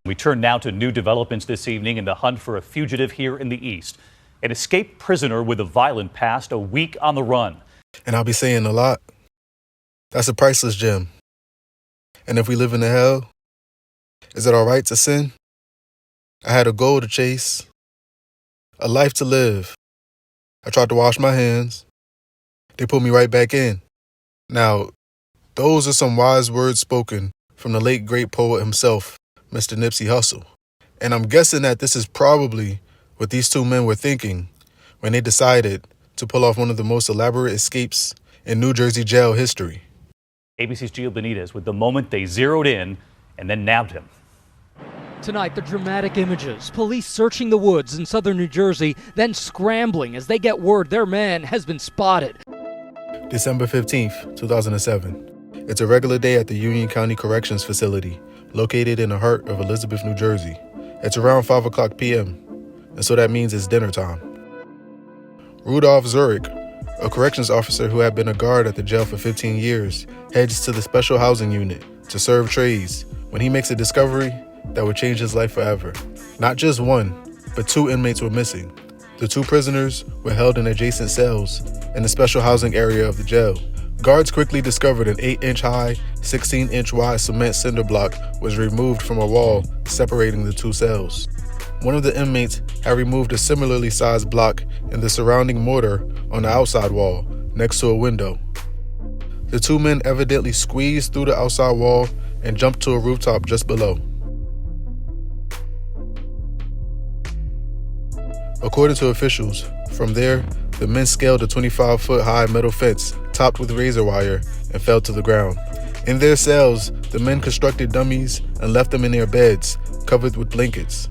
We turn now to new developments this evening in the hunt for a fugitive here in the East. An escaped prisoner with a violent past, a week on the run. And I'll be saying a lot. That's a priceless gem. And if we live in the hell, is it all right to sin? I had a goal to chase, a life to live. I tried to wash my hands. They put me right back in. Now, those are some wise words spoken from the late great poet himself, Mr. Nipsey Hussle. And I'm guessing that this is probably what these two men were thinking when they decided to pull off one of the most elaborate escapes in New Jersey jail history. ABC's Gio Benitez with the moment they zeroed in and then nabbed him. Tonight, the dramatic images. Police searching the woods in southern New Jersey, then scrambling as they get word their man has been spotted. December 15th, 2007. It's a regular day at the Union County Corrections Facility, located in the heart of Elizabeth, New Jersey. It's around 5 o'clock p.m., and so that means it's dinner time. Rudolph Zurich, a corrections officer who had been a guard at the jail for 15 years, heads to the special housing unit to serve trays when he makes a discovery that would change his life forever. Not just one, but two inmates were missing. The two prisoners were held in adjacent cells in the special housing area of the jail. Guards quickly discovered an 8-inch high, 16-inch wide cement cinder block was removed from a wall separating the two cells. One of the inmates had removed a similarly sized block in the surrounding mortar on the outside wall, next to a window. The two men evidently squeezed through the outside wall and jumped to a rooftop just below. According to officials, from there, the men scaled a 25-foot-high metal fence topped with razor wire and fell to the ground. In their cells, the men constructed dummies and left them in their beds, covered with blankets.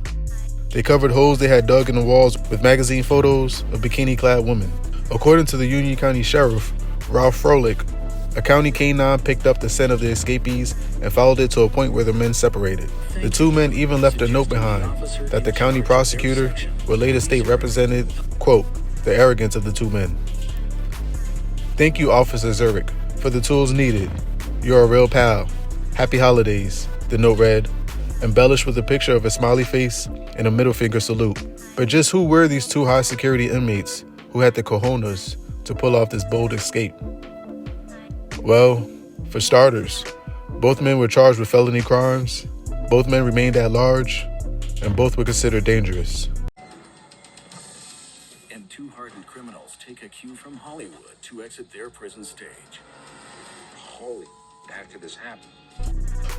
They covered holes they had dug in the walls with magazine photos of bikini-clad women. According to the Union County Sheriff, Ralph Froelich, a county canine picked up the scent of the escapees and followed it to a point where the men separated. The two men even left a note behind that the county prosecutor would later state represented, quote, the arrogance of the two men. Thank you, Officer Zurich, for the tools needed. You're a real pal. Happy holidays, the note read, embellished with a picture of a smiley face and a middle finger salute. But just who were these two high security inmates who had the cojones to pull off this bold escape? Well, for starters, both men were charged with felony crimes, both men remained at large, and both were considered dangerous. And two hardened criminals take a cue from Hollywood to exit their prison stage. Holy, how did this happen?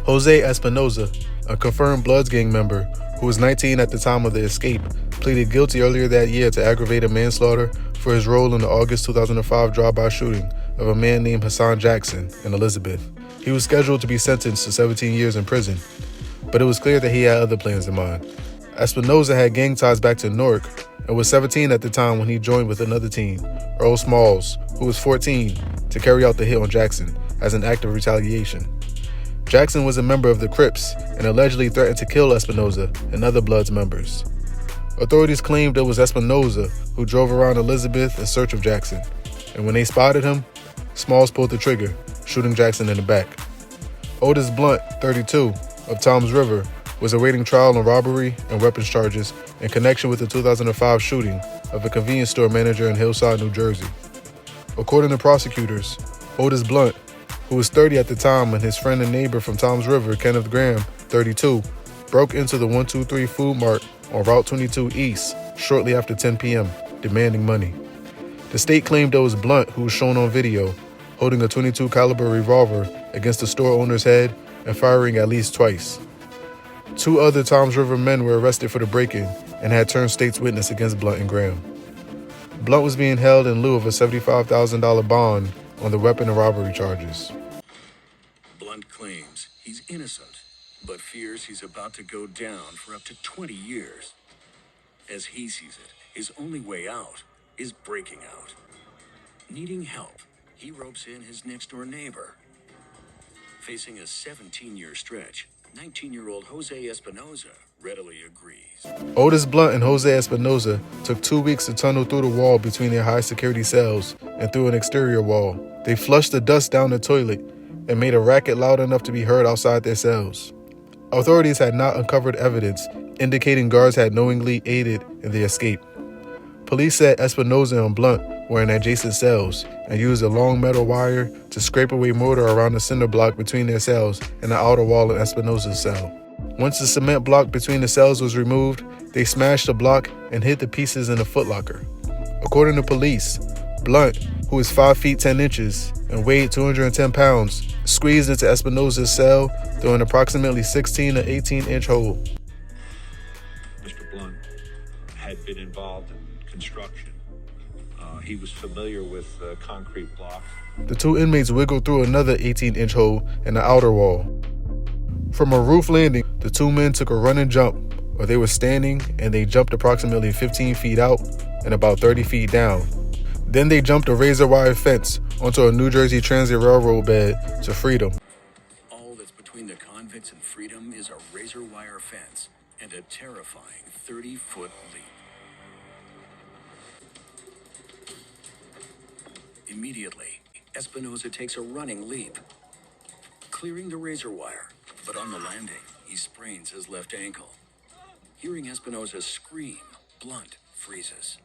Jose Espinoza, a confirmed Bloods gang member who was 19 at the time of the escape, pleaded guilty earlier that year to aggravated manslaughter for his role in the August 2005 drive-by shooting of a man named Hassan Jackson in Elizabeth. He was scheduled to be sentenced to 17 years in prison, but it was clear that he had other plans in mind. Espinoza had gang ties back to Newark and was 17 at the time when he joined with another teen, Earl Smalls, who was 14, to carry out the hit on Jackson as an act of retaliation. Jackson was a member of the Crips and allegedly threatened to kill Espinoza and other Bloods members. Authorities claimed it was Espinoza who drove around Elizabeth in search of Jackson, and when they spotted him, Smalls pulled the trigger, shooting Jackson in the back. Otis Blunt, 32, of Toms River, was awaiting trial on robbery and weapons charges in connection with the 2005 shooting of a convenience store manager in Hillside, New Jersey. According to prosecutors, Otis Blunt, who was 30 at the time, and his friend and neighbor from Toms River, Kenneth Graham, 32, broke into the 123 Food Mart on Route 22 East shortly after 10 p.m., demanding money. The state claimed it was Blunt who was shown on video holding a .22 caliber revolver against the store owner's head and firing at least twice. Two other Toms River men were arrested for the break-in and had turned state's witness against Blunt and Graham. Blunt was being held in lieu of a $75,000 bond on the weapon and robbery charges. Blunt claims he's innocent, but fears he's about to go down for up to 20 years. As he sees it, his only way out is breaking out. Needing help, he ropes in his next-door neighbor. Facing a 17-year stretch, 19-year-old Jose Espinoza readily agrees. Otis Blunt and Jose Espinoza took 2 weeks to tunnel through the wall between their high-security cells and through an exterior wall. They flushed the dust down the toilet and made a racket loud enough to be heard outside their cells. Authorities had not uncovered evidence indicating guards had knowingly aided in the escape. Police said Espinoza and Blunt were in adjacent cells and used a long metal wire to scrape away mortar around the cinder block between their cells and the outer wall in Espinoza's cell. Once the cement block between the cells was removed, they smashed the block and hid the pieces in a footlocker. According to police, Blunt, who is 5 feet 10 inches and weighed 210 pounds, squeezed into Espinoza's cell through an approximately 16 to 18-inch hole. Mr. Blunt had been involved in construction. He was familiar with concrete blocks. The two inmates wiggled through another 18-inch hole in the outer wall. From a roof landing, the two men took a running jump, or they were standing and they jumped approximately 15 feet out and about 30 feet down. Then they jumped a razor wire fence onto a New Jersey Transit Railroad bed to freedom. All that's between the convicts and freedom is a razor wire fence and a terrifying 30-foot leap. Immediately, Espinoza takes a running leap, clearing the razor wire, but on the landing, he sprains his left ankle. Hearing Espinoza scream, Blunt freezes.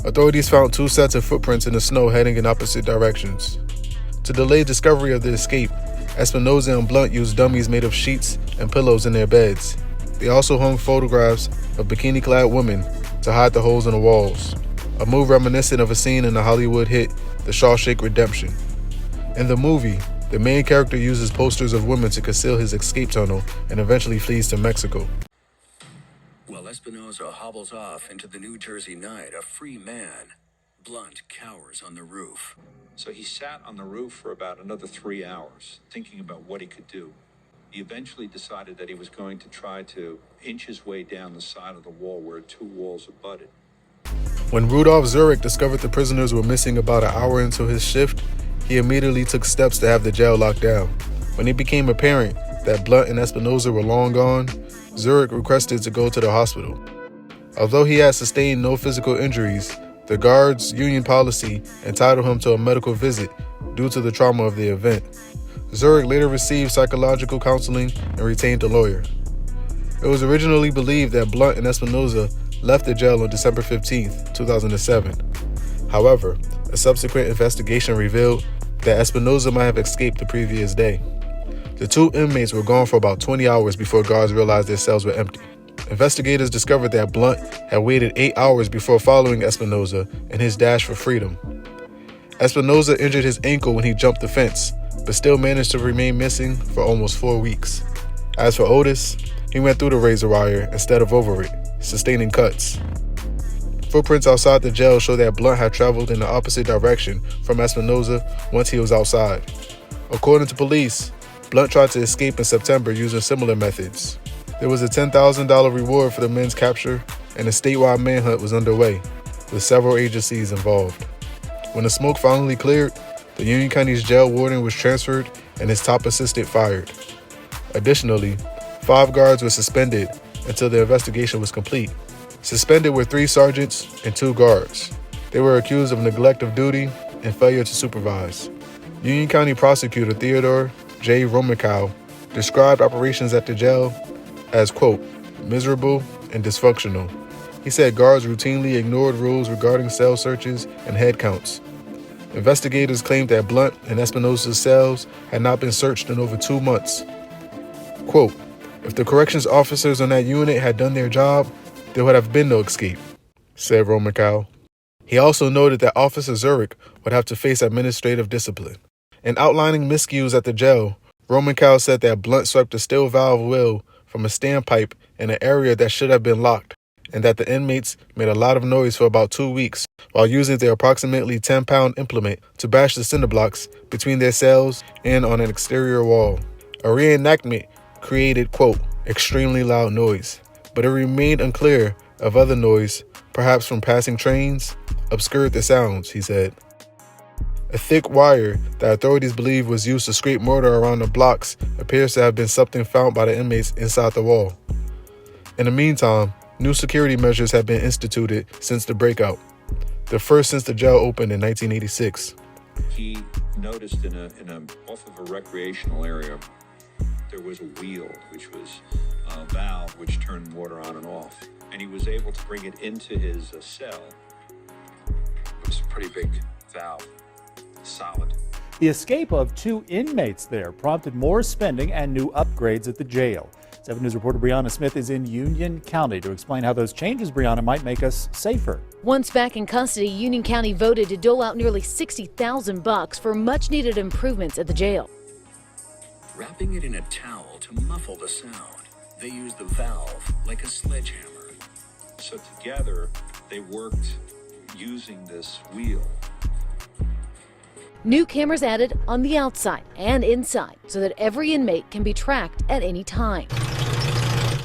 Authorities found 2 sets of footprints in the snow heading in opposite directions. To delay discovery of the escape, Espinoza and Blunt used dummies made of sheets and pillows in their beds. They also hung photographs of bikini-clad women to hide the holes in the walls, a move reminiscent of a scene in the Hollywood hit The Shawshank Redemption. In the movie, the main character uses posters of women to conceal his escape tunnel and eventually flees to Mexico. While Espinoza hobbles off into the New Jersey night, a free man, Blunt cowers on the roof. So he sat on the roof for about another 3 hours, thinking about what he could do. He eventually decided that he was going to try to inch his way down the side of the wall where 2 walls abutted. When Rudolph Zurich discovered the prisoners were missing about an hour into his shift, he immediately took steps to have the jail locked down. When it became apparent that Blunt and Espinoza were long gone, Zurich requested to go to the hospital. Although he had sustained no physical injuries, the guards' union policy entitled him to a medical visit due to the trauma of the event. Zurich later received psychological counseling and retained a lawyer. It was originally believed that Blunt and Espinoza left the jail on December 15, 2007. However, a subsequent investigation revealed that Espinoza might have escaped the previous day. The 2 inmates were gone for about 20 hours before guards realized their cells were empty. Investigators discovered that Blunt had waited 8 hours before following Espinoza in his dash for freedom. Espinoza injured his ankle when he jumped the fence, but still managed to remain missing for almost 4 weeks. As for Otis, he went through the razor wire instead of over it, sustaining cuts. Footprints outside the jail show that Blunt had traveled in the opposite direction from Espinoza once he was outside. According to police, Blunt tried to escape in September using similar methods. There was a $10,000 reward for the men's capture, and a statewide manhunt was underway, with several agencies involved. When the smoke finally cleared, the Union County's jail warden was transferred and his top assistant fired. Additionally, 5 guards were suspended until the investigation was complete. Suspended were 3 sergeants and 2 guards. They were accused of neglect of duty and failure to supervise. Union County Prosecutor Theodore J. Romankow described operations at the jail as, quote, miserable and dysfunctional. He said guards routinely ignored rules regarding cell searches and head counts. Investigators claimed that Blunt and Espinoza's cells had not been searched in over 2 months. Quote, if the corrections officers on that unit had done their job, there would have been no escape, said Romankow. He also noted that Officer Zurich would have to face administrative discipline. In outlining miscues at the jail, Romankow said that Blunt swiped a steel valve well from a standpipe in an area that should have been locked, and that the inmates made a lot of noise for about 2 weeks while using their approximately 10-pound implement to bash the cinder blocks between their cells and on an exterior wall. A reenactment created, quote, extremely loud noise, but it remained unclear if other noise, perhaps from passing trains, obscured the sounds, he said. A thick wire that authorities believe was used to scrape mortar around the blocks appears to have been something found by the inmates inside the wall. In the meantime, new security measures have been instituted since the breakout, the first since the jail opened in 1986. He noticed off of a recreational area, there was a wheel which was valve which turned water on and off. And he was able to bring it into his cell. It was a pretty big valve. Solid. The escape of 2 inmates there prompted more spending and new upgrades at the jail. 7 News reporter Brianna Smith is in Union County to explain how those changes, Brianna, might make us safer. Once back in custody, Union County voted to dole out nearly $60,000 for much-needed improvements at the jail. Wrapping it in a towel to muffle the sound, they used the valve like a sledgehammer. So together, they worked using this wheel. New cameras added on the outside and inside so that every inmate can be tracked at any time.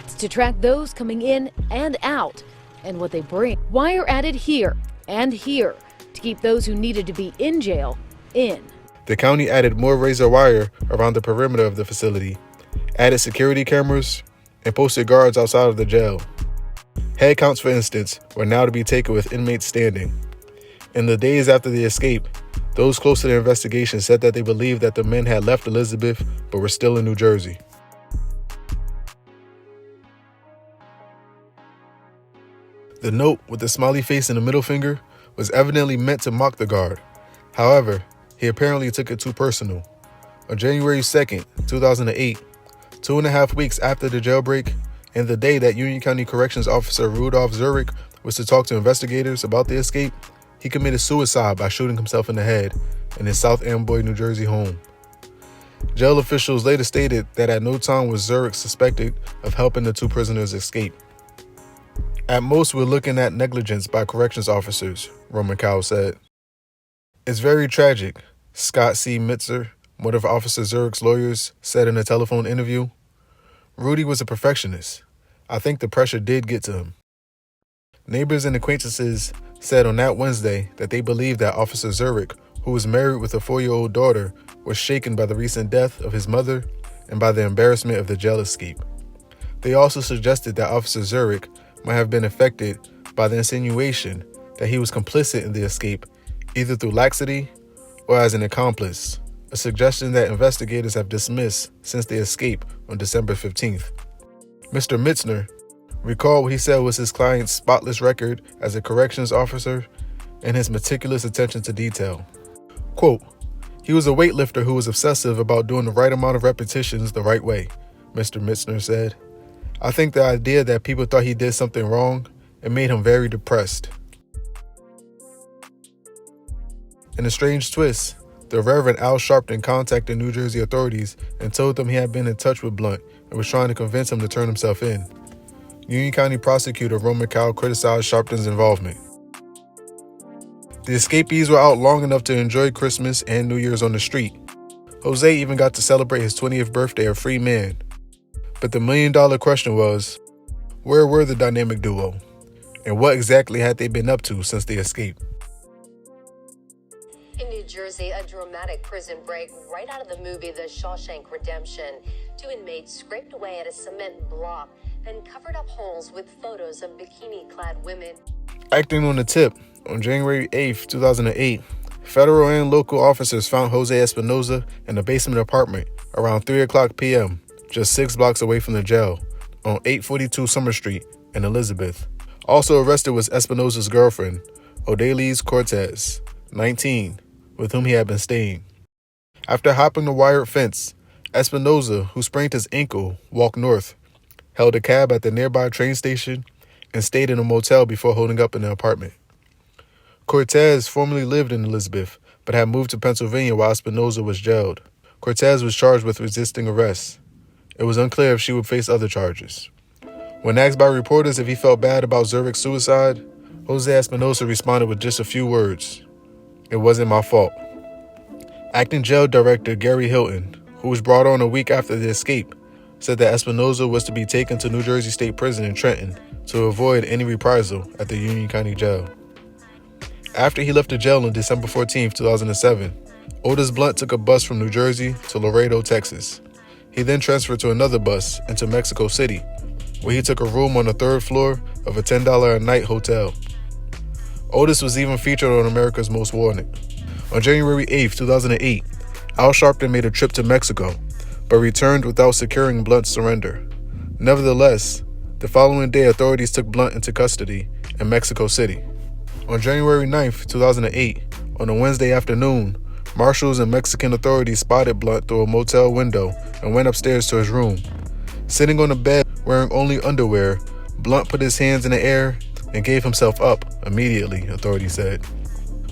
It's to track those coming in and out and what they bring. Wire added here and here to keep those who needed to be in jail in. The county added more razor wire around the perimeter of the facility, added security cameras, and posted guards outside of the jail. Head counts, for instance, were now to be taken with inmates standing. In the days after the escape, those close to the investigation said that they believed that the men had left Elizabeth but were still in New Jersey. The note with the smiley face and the middle finger was evidently meant to mock the guard. However, he apparently took it too personal. On January 2nd, 2008, 2.5 weeks after the jailbreak, and the day that Union County Corrections Officer Rudolph Zurich was to talk to investigators about the escape, he committed suicide by shooting himself in the head in his South Amboy, New Jersey home. Jail officials later stated that at no time was Zurich suspected of helping the 2 prisoners escape. At most, we're looking at negligence by corrections officers, Roman Cowell said. It's very tragic, Scott C. Mitzer, one of Officer Zurich's lawyers, said in a telephone interview. Rudy was a perfectionist. I think the pressure did get to him. Neighbors and acquaintances said on that Wednesday that they believed that Officer Zurich, who was married with a 4-year-old daughter, was shaken by the recent death of his mother and by the embarrassment of the jail escape. They also suggested that Officer Zurich might have been affected by the insinuation that he was complicit in the escape, either through laxity or as an accomplice, a suggestion that investigators have dismissed since the escape on December 15th. Mr. Mitzner recalled what he said was his client's spotless record as a corrections officer and his meticulous attention to detail. Quote, "He was a weightlifter who was obsessive about doing the right amount of repetitions the right way," Mr. Mitzner said. "I think the idea that people thought he did something wrong, it made him very depressed." In a strange twist, the Reverend Al Sharpton contacted New Jersey authorities and told them he had been in touch with Blunt and was trying to convince him to turn himself in. Union County prosecutor Roman Cowell criticized Sharpton's involvement. The escapees were out long enough to enjoy Christmas and New Year's on the street. Jose even got to celebrate his 20th birthday a free man. But the million-dollar question was, where were the dynamic duo? And what exactly had they been up to since the escape? In New Jersey, a dramatic prison break right out of the movie The Shawshank Redemption. 2 inmates scraped away at a cement block and covered up holes with photos of bikini-clad women. Acting on the tip, on January 8th, 2008, federal and local officers found Jose Espinoza in a basement apartment around 3 o'clock p.m., just 6 blocks away from the jail, on 842 Summer Street in Elizabeth. Also arrested was Espinoza's girlfriend, Odalys Cortez, 19, with whom he had been staying. After hopping the wired fence, Espinoza, who sprained his ankle, walked north, held a cab at the nearby train station, and stayed in a motel before holding up in the apartment. Cortez formerly lived in Elizabeth, but had moved to Pennsylvania while Espinoza was jailed. Cortez was charged with resisting arrest. It was unclear if she would face other charges. When asked by reporters if he felt bad about Zurich's suicide, Jose Espinoza responded with just a few words. "It wasn't my fault." Acting Jail Director Gary Hilton, who was brought on a week after the escape, said that Espinoza was to be taken to New Jersey State Prison in Trenton to avoid any reprisal at the Union County Jail. After he left the jail on December 14, 2007, Otis Blunt took a bus from New Jersey to Laredo, Texas. He then transferred to another bus into Mexico City, where he took a room on the 3rd floor of a $10 a night hotel. Otis was even featured on America's Most Wanted. On January 8, 2008, Al Sharpton made a trip to Mexico, but returned without securing Blunt's surrender. Nevertheless, the following day, authorities took Blunt into custody in Mexico City. On January 9th, 2008, on a Wednesday afternoon, marshals and Mexican authorities spotted Blunt through a motel window and went upstairs to his room. Sitting on a bed, wearing only underwear, Blunt put his hands in the air and gave himself up immediately, authorities said.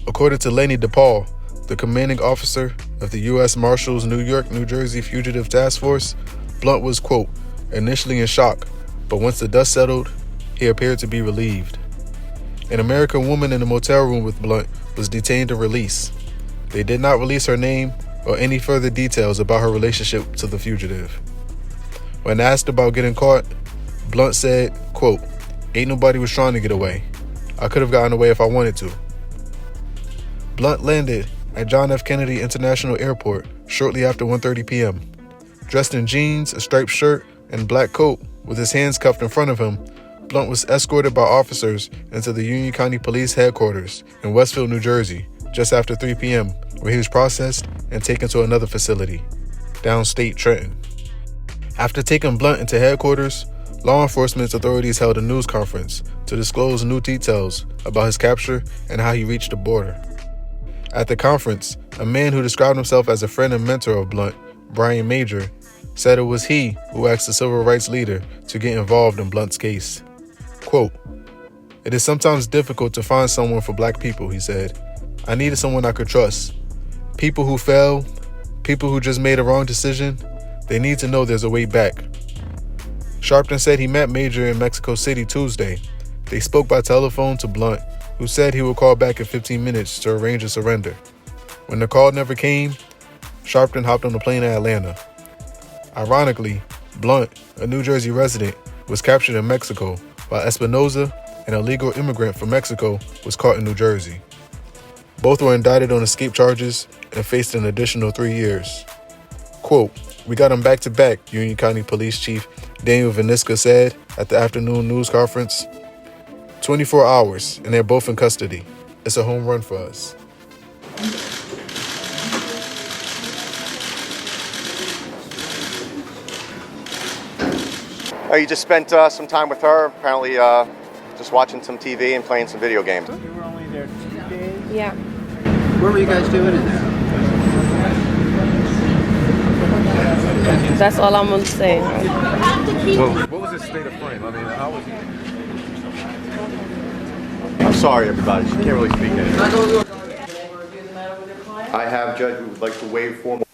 According to Lenny DePaul, the commanding officer of the U.S. Marshals New York, New Jersey Fugitive Task Force, Blunt was, quote, initially in shock, but once the dust settled, he appeared to be relieved. An American woman in a motel room with Blunt was detained and released. They did not release her name or any further details about her relationship to the fugitive. When asked about getting caught, Blunt said, quote, ain't nobody was trying to get away. I could have gotten away if I wanted to. Blunt landed at John F. Kennedy International Airport shortly after 1:30 p.m. Dressed in jeans, a striped shirt, and black coat with his hands cuffed in front of him, Blunt was escorted by officers into the Union County Police Headquarters in Westfield, New Jersey, just after 3 p.m., where he was processed and taken to another facility, downstate Trenton. After taking Blunt into headquarters, law enforcement authorities held a news conference to disclose new details about his capture and how he reached the border. At the conference, a man who described himself as a friend and mentor of Blunt, Brian Major, said it was he who asked the civil rights leader to get involved in Blunt's case. Quote, it is sometimes difficult to find someone for black people, he said. I needed someone I could trust. People who fail, people who just made a wrong decision, they need to know there's a way back. Sharpton said he met Major in Mexico City Tuesday. They spoke by telephone to Blunt, who said he would call back in 15 minutes to arrange a surrender. When the call never came, Sharpton hopped on the plane to Atlanta. Ironically, Blunt, a New Jersey resident, was captured in Mexico, while Espinoza, an illegal immigrant from Mexico, was caught in New Jersey. Both were indicted on escape charges and faced an additional 3 years. Quote, we got them back to back, Union County Police Chief Daniel Viniska said at the afternoon news conference. 24 hours, and they're both in custody. It's a home run for us. You just spent some time with her, apparently just watching some TV and playing some video games. You were only there 2 days? Yeah. What were you guys doing in there? That's all I'm going to say. Well, what was his state of frame? I mean, how was he? I'm sorry, everybody. She can't really speak anymore. I have, Judge, we would like to waive formal.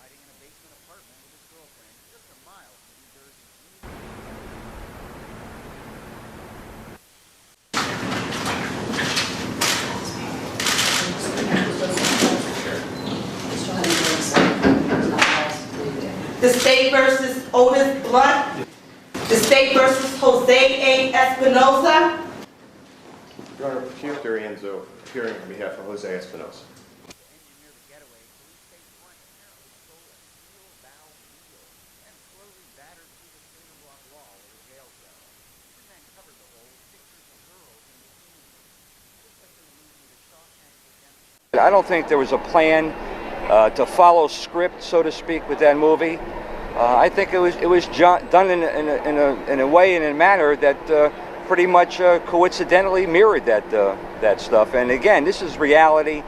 The state versus Otis Blunt. The state versus Jose A. Espinoza. Your Honor, Chief Durienzo, appearing on behalf of Jose Espinoza. I don't think there was a plan to follow script, so to speak, with that movie. I think it was done in a way and in a manner that pretty much coincidentally mirrored that stuff. And again, this is reality.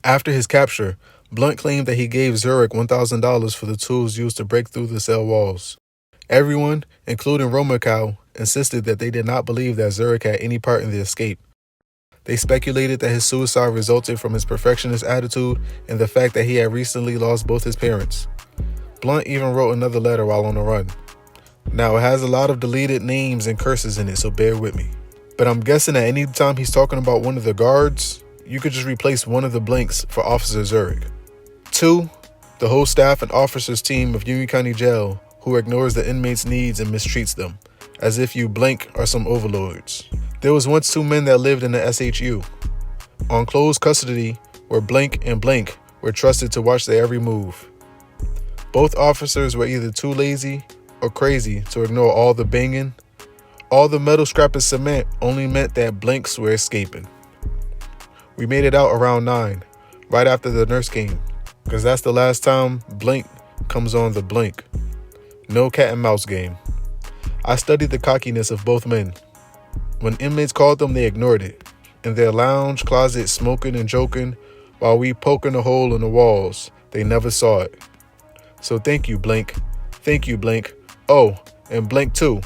After his capture, Blunt claimed that he gave Zurich $1,000 for the tools used to break through the cell walls. Everyone, including Romakow, insisted that they did not believe that Zurich had any part in the escape. They speculated that his suicide resulted from his perfectionist attitude and the fact that he had recently lost both his parents. Blunt even wrote another letter while on the run. Now, it has a lot of deleted names and curses in it, so bear with me. But I'm guessing that any time he's talking about one of the guards, you could just replace one of the blanks for Officer Zurich. 2, the whole staff and officers team of Union County Jail who ignores the inmates' needs and mistreats them, as if you blank are some overlords. There was once 2 men that lived in the SHU. On closed custody were Blank and Blank were trusted to watch their every move. Both officers were either too lazy or crazy to ignore all the banging. All the metal scrap and cement only meant that Blanks were escaping. We made it out around 9, right after the nurse came, because that's the last time Blank comes on the blink. No cat and mouse game. I studied the cockiness of both men. When inmates called them, they ignored it. In their lounge closet, smoking and joking, while we poking a hole in the walls, they never saw it. So thank you, Blank. Thank you, Blank. Oh, and Blank too.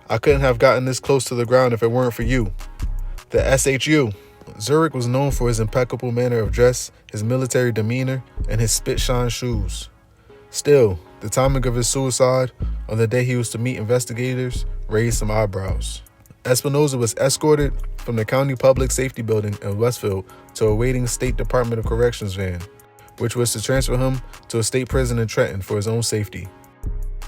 I couldn't have gotten this close to the ground if it weren't for you. The SHU. Zurich was known for his impeccable manner of dress, his military demeanor, and his spit-shine shoes. Still, the timing of his suicide, on the day he was to meet investigators, raised some eyebrows. Espinoza was escorted from the County Public Safety Building in Westfield to a waiting State Department of Corrections van, which was to transfer him to a state prison in Trenton for his own safety.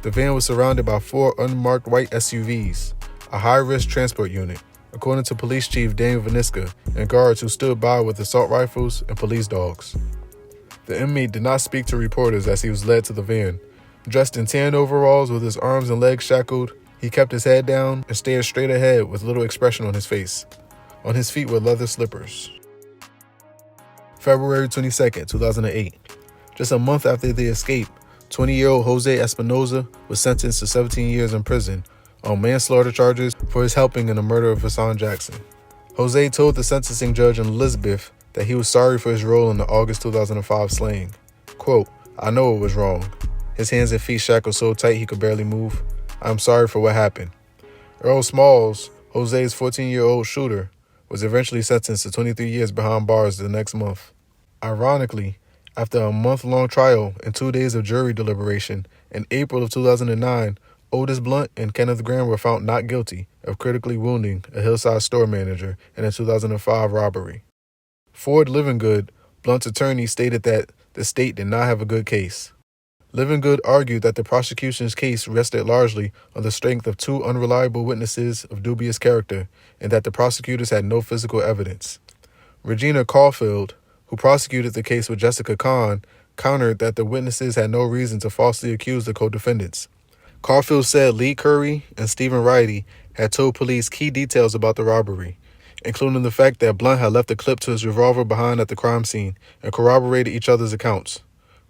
The van was surrounded by 4 unmarked white SUVs, a high-risk transport unit, according to Police Chief Daniel Vaniska, and guards who stood by with assault rifles and police dogs. The inmate did not speak to reporters as he was led to the van. Dressed in tan overalls with his arms and legs shackled, he kept his head down and stared straight ahead with little expression on his face. On his feet were leather slippers. February 22, 2008. Just a month after the escape, 20-year-old Jose Espinoza was sentenced to 17 years in prison on manslaughter charges for his helping in the murder of Hassan Jackson. Jose told the sentencing judge in Elizabeth that he was sorry for his role in the August 2005 slaying. Quote, "I know it was wrong. His hands and feet shackled so tight he could barely move. I'm sorry for what happened." Earl Smalls, Jose's 14-year-old shooter, was eventually sentenced to 23 years behind bars the next month. Ironically, after a month-long trial and 2 days of jury deliberation, in April of 2009, Otis Blunt and Kenneth Graham were found not guilty of critically wounding a Hillside store manager in a 2005 robbery. Ford Livingood, Blunt's attorney, stated that the state did not have a good case. Livingood argued that the prosecution's case rested largely on the strength of 2 unreliable witnesses of dubious character and that the prosecutors had no physical evidence. Regina Caulfield, who prosecuted the case with Jessica Kahn, countered that the witnesses had no reason to falsely accuse the co-defendants. Caulfield said Lee Curry and Stephen Ridey had told police key details about the robbery, including the fact that Blunt had left a clip to his revolver behind at the crime scene and corroborated each other's accounts.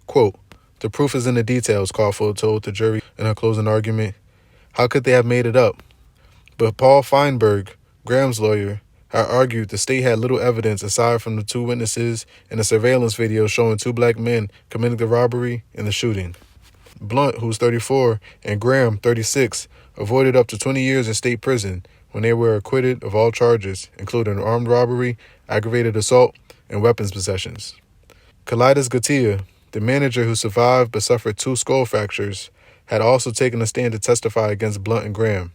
Quote, "The proof is in the details," Caulfield told the jury in her closing argument. How could they have made it up? But Paul Feinberg, Graham's lawyer, had argued the state had little evidence aside from the 2 witnesses and a surveillance video showing 2 black men committing the robbery and the shooting. Blunt, who was 34, and Graham, 36, avoided up to 20 years in state prison when they were acquitted of all charges, including armed robbery, aggravated assault, and weapons possessions. Kalidas Gatia, the manager who survived but suffered 2 skull fractures, had also taken a stand to testify against Blunt and Graham.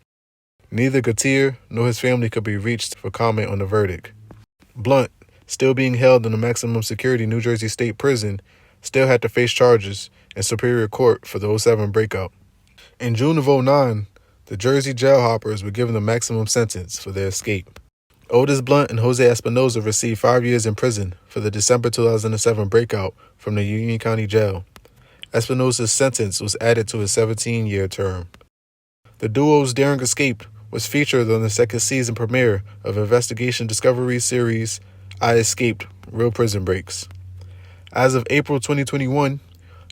Neither Gatia nor his family could be reached for comment on the verdict. Blunt, still being held in the maximum security New Jersey State Prison, still had to face charges in Superior Court for the 07 breakout. In June of 2009, the Jersey jail hoppers were given the maximum sentence for their escape. Otis Blunt and Jose Espinoza received 5 years in prison for the December 2007 breakout from the Union County Jail. Espinoza's sentence was added to his 17-year term. The duo's daring escape was featured on the second season premiere of Investigation Discovery series I Escaped: Real Prison Breaks. As of April 2021,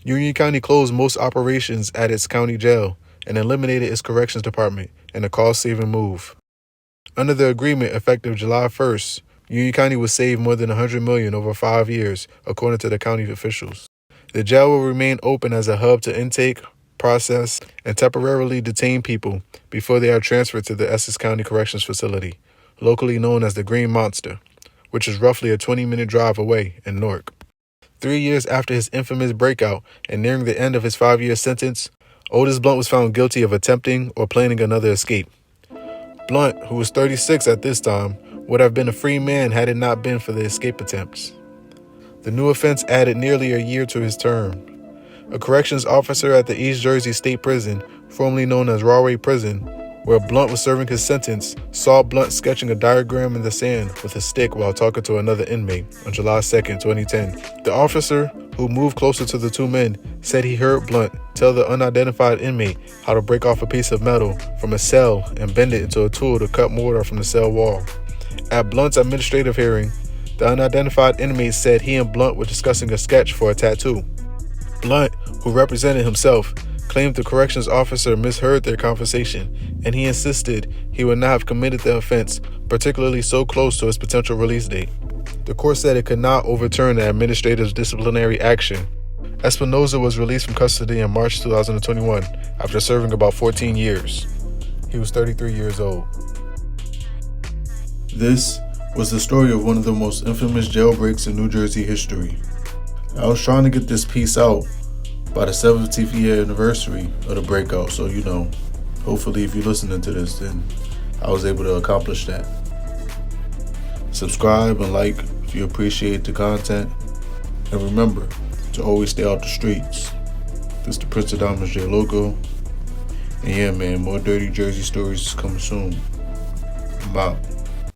Union County closed most operations at its county jail and eliminated its corrections department in a cost-saving move. Under the agreement effective July 1st, Union County would save more than $100 million over 5 years, according to the county officials. The jail will remain open as a hub to intake, process, and temporarily detain people before they are transferred to the Essex County Corrections Facility, locally known as the Green Monster, which is roughly a 20-minute drive away in Newark. 3 years after his infamous breakout and nearing the end of his 5-year sentence, Otis Blunt was found guilty of attempting or planning another escape. Blunt, who was 36 at this time, would have been a free man had it not been for the escape attempts. The new offense added nearly a year to his term. A corrections officer at the East Jersey State Prison, formerly known as Rahway Prison, where Blunt was serving his sentence, saw Blunt sketching a diagram in the sand with a stick while talking to another inmate on July 2nd, 2010. The officer, who moved closer to the two men, said he heard Blunt tell the unidentified inmate how to break off a piece of metal from a cell and bend it into a tool to cut mortar from the cell wall. At Blunt's administrative hearing, the unidentified inmate said he and Blunt were discussing a sketch for a tattoo. Blunt, who represented himself, claimed the corrections officer misheard their conversation, and he insisted he would not have committed the offense, particularly so close to his potential release date. The court said it could not overturn the administrator's disciplinary action. Espinoza was released from custody in March 2021 after serving about 14 years. He was 33 years old. This was the story of one of the most infamous jailbreaks in New Jersey history. I was trying to get this piece out by the 70th year anniversary of the breakout, so hopefully if you're listening to this, then I was able to accomplish that. Subscribe and like if you appreciate the content, and remember to always stay out the streets. This is the Prince of Diamonds J logo, and yeah man, more dirty Jersey stories is coming soon. I'm out.